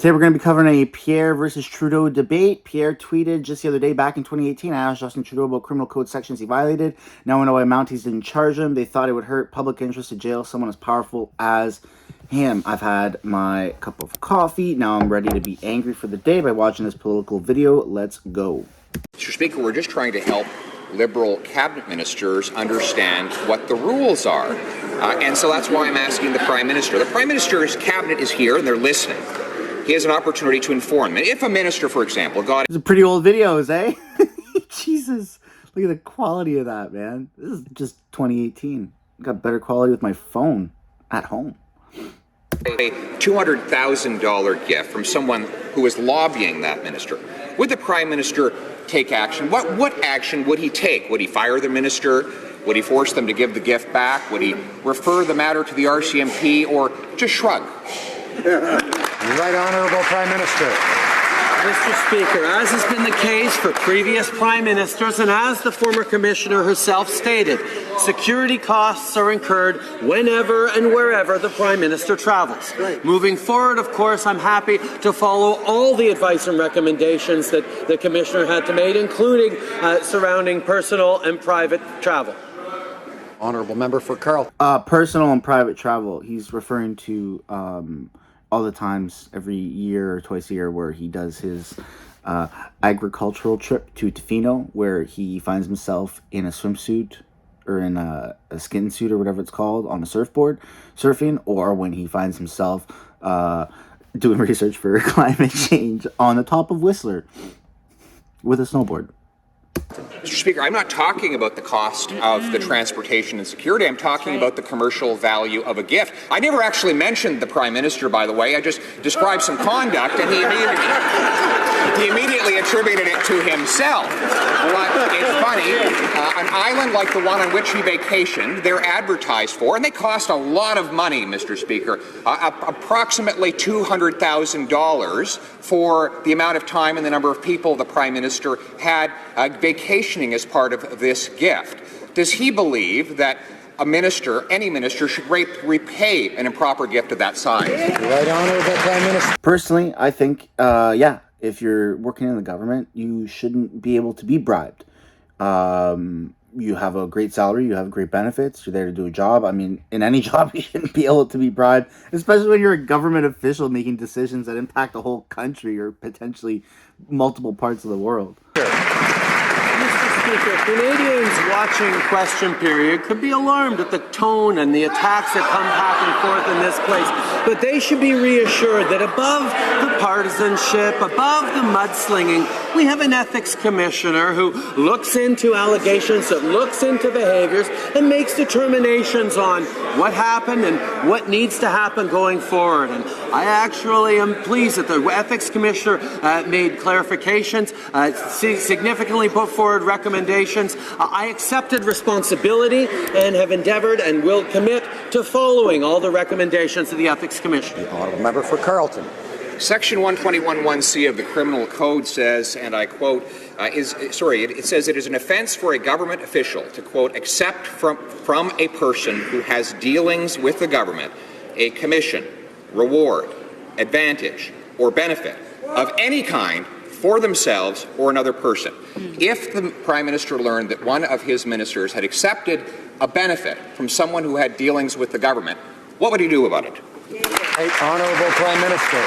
Today we're going to be covering a Pierre versus Trudeau debate. Pierre tweeted just the other day, back in 2018, I asked Justin Trudeau about criminal code sections he violated. Now we know why Mounties didn't charge him. They thought it would hurt public interest to jail someone as powerful as him. I've had my cup of coffee. Now I'm ready to be angry for the day by watching this political video. Let's go. Mr. Speaker, we're just trying to help Liberal cabinet ministers understand what the rules are. And so that's why I'm asking the Prime Minister. The Prime Minister's cabinet is here and they're listening. He has an opportunity to inform them. If a minister, for example, got... These are pretty old videos, eh? Jesus. Look at the quality of that, man. This is just 2018. Got better quality with my phone at home. A $200,000 gift from someone who is lobbying that minister. Would the Prime Minister take action? What action would he take? Would he fire the minister? Would he force them to give the gift back? Would he refer the matter to the RCMP or just shrug? Right Honourable Prime Minister. Mr. Speaker, as has been the case for previous Prime Ministers and as the former Commissioner herself stated, security costs are incurred whenever and wherever the Prime Minister travels. Right. Moving forward, of course, I'm happy to follow all the advice and recommendations that the Commissioner had to make, including surrounding personal and private travel. Honourable Member for Carleton. Personal and private travel. He's referring to all the times every year or twice a year where he does his agricultural trip to Tofino, where he finds himself in a swimsuit or in a skin suit or whatever it's called on a surfboard surfing, or when he finds himself doing research for climate change on the top of Whistler with a snowboard. Mr. Speaker, I'm not talking about the cost of the transportation and security. I'm talking about the commercial value of a gift. I never actually mentioned the Prime Minister, by the way. I just described some conduct, and he immediately attributed it to himself. But it's funny, an island like the one on which he vacationed, they're advertised for, and they cost a lot of money, Mr. Speaker, approximately $200,000 for the amount of time and the number of people the Prime Minister had vacationing as part of this gift. Does he believe that a minister, any minister, should repay an improper gift of that size? Right Honourable Prime Minister. Personally, I think, yeah, if you're working in the government, you shouldn't be able to be bribed. You have a great salary, you have great benefits, you're there to do a job. I mean, in any job, you shouldn't be able to be bribed, especially when you're a government official making decisions that impact the whole country or potentially multiple parts of the world. Speaker, Canadians watching Question Period could be alarmed at the tone and the attacks that come back and forth in this place, but they should be reassured that above the partisanship, above the mudslinging, we have an ethics commissioner who looks into allegations, that looks into behaviors, and makes determinations on what happened and what needs to happen going forward. And I actually am pleased that the ethics commissioner made clarifications, significantly put forward recommendations. I accepted responsibility and have endeavoured and will commit to following all the recommendations of the Ethics Commission. The Honourable Member for Carleton. Section 121(1)(c) of the Criminal Code says, and I quote, it says it is an offence for a government official to, quote, accept from a person who has dealings with the government a commission, reward, advantage, or benefit of any kind for themselves or another person. If the Prime Minister learned that one of his ministers had accepted a benefit from someone who had dealings with the government, what would he do about it? Right Honourable Prime Minister.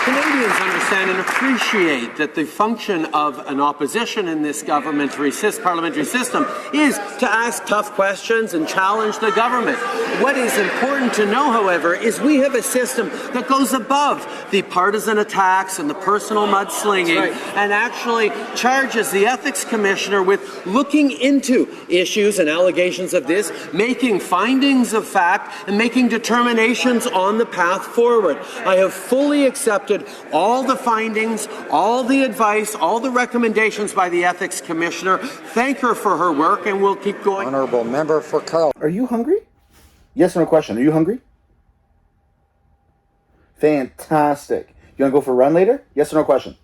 Canadians understand and appreciate that the function of an opposition in this parliamentary system is to ask tough questions and challenge the government. What is important to know, however, is we have a system that goes above the partisan attacks and the personal mudslinging and actually charges the Ethics Commissioner with looking into issues and allegations of this, making findings of fact, and making determinations on the path forward. I have fully accepted all the findings, all the advice, all the recommendations by the Ethics Commissioner. Thank her for her work, and we'll keep going. Honourable Member for Carleton. Are you hungry? Yes or no question. Are you hungry? Fantastic. You want to go for a run later? Yes or no question.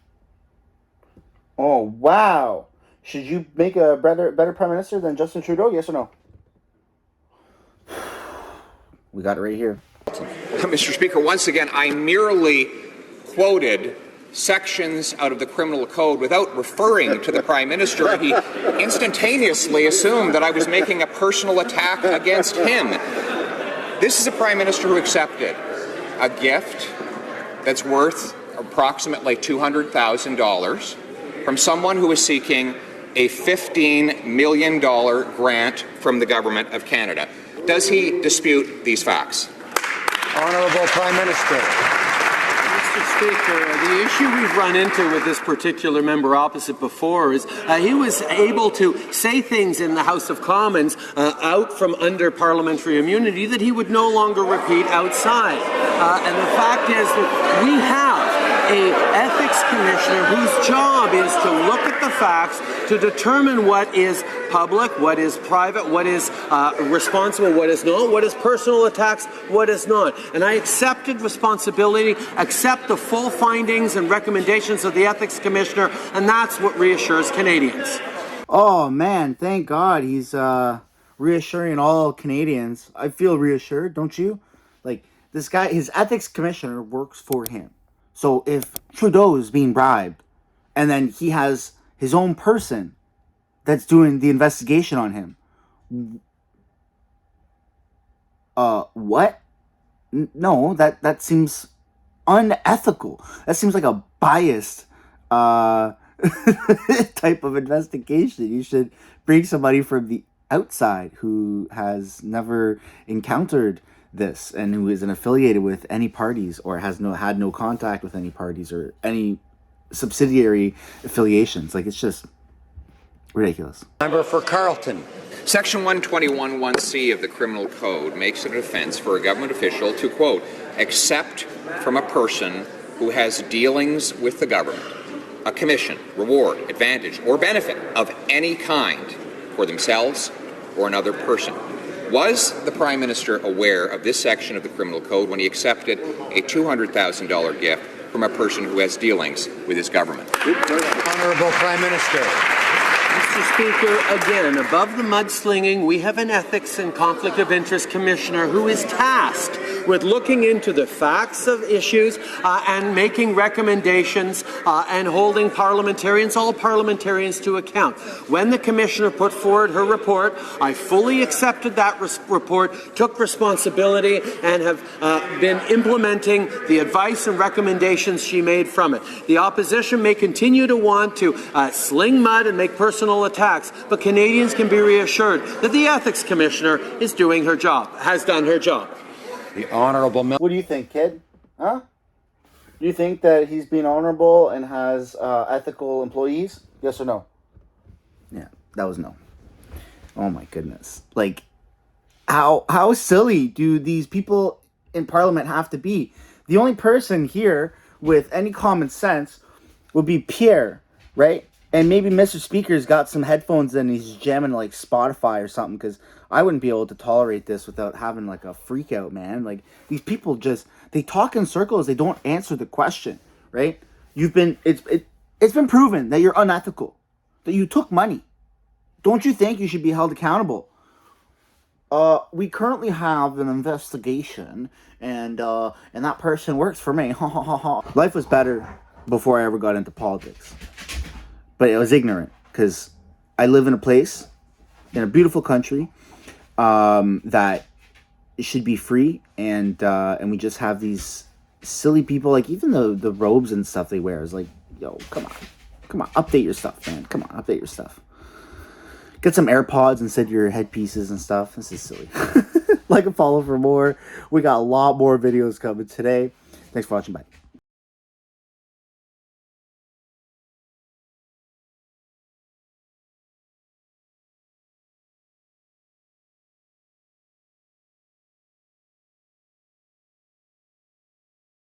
Oh, wow. Should you make a better Prime Minister than Justin Trudeau? Yes or no? We got it right here. Mr. Speaker, once again, I merely quoted sections out of the criminal code without referring to the Prime Minister. He instantaneously assumed that I was making a personal attack against him. This is a Prime Minister who accepted a gift that's worth approximately $200,000 from someone who is seeking a $15 million grant from the Government of Canada. Does he dispute these facts? Honourable Prime Minister. Mr. Speaker, the issue we've run into with this particular member opposite before is he was able to say things in the House of Commons out from under parliamentary immunity that he would no longer repeat outside. And the fact is that we have an ethics commissioner whose job is to look at the facts to determine what is public, what is private, what is responsible, what is not, what is personal attacks, what is not. And I accepted responsibility, accept the full findings and recommendations of the ethics commissioner, and that's what reassures Canadians. Oh man, thank God he's reassuring all Canadians. I feel reassured, don't you? Like, this guy, his ethics commissioner works for him. So if Trudeau is being bribed, and then he has his own person that's doing the investigation on him, what? No, that seems unethical. That seems like a biased type of investigation. You should bring somebody from the outside who has never encountered this and who isn't affiliated with any parties or has had no contact with any parties or any subsidiary affiliations. Like, it's just ridiculous. Member for Carleton. Section 121(1)(c) of the Criminal Code makes it an offence for a government official to, quote, accept from a person who has dealings with the government a commission, reward, advantage, or benefit of any kind for themselves or another person. Was the Prime Minister aware of this section of the Criminal Code when he accepted a $200,000 gift from a person who has dealings with his government? Honourable Prime Minister. Mr. Speaker, again, above the mudslinging, we have an Ethics and Conflict of Interest Commissioner who is tasked with looking into the facts of issues and making recommendations and holding parliamentarians, all parliamentarians, to account. When the Commissioner put forward her report, I fully accepted that report, took responsibility, and have been implementing the advice and recommendations she made from it. The opposition may continue to want to sling mud and make personal attacks, but Canadians can be reassured that the Ethics Commissioner is doing her job, has done her job. The Honourable What do you think, kid? Huh? Do you think that he's being honorable and has ethical employees? Yes or no? Yeah, that was no. Oh my goodness. Like, how silly do these people in Parliament have to be? The only person here with any common sense would be Pierre, right? And maybe Mr. Speaker's got some headphones and he's jamming like Spotify or something, because I wouldn't be able to tolerate this without having like a freak out, man. Like, these people just, they talk in circles. They don't answer the question, right? It's been proven that you're unethical, that you took money. Don't you think you should be held accountable? We currently have an investigation and that person works for me. Life was better before I ever got into politics. But I was ignorant because I live in a place, in a beautiful country, that should be free, and we just have these silly people, like even the robes and stuff they wear is like, yo, come on, update your stuff, man. Come on, update your stuff. Get some AirPods instead of your headpieces and stuff. This is silly. Like and follow for more. We got a lot more videos coming today. Thanks for watching. Bye.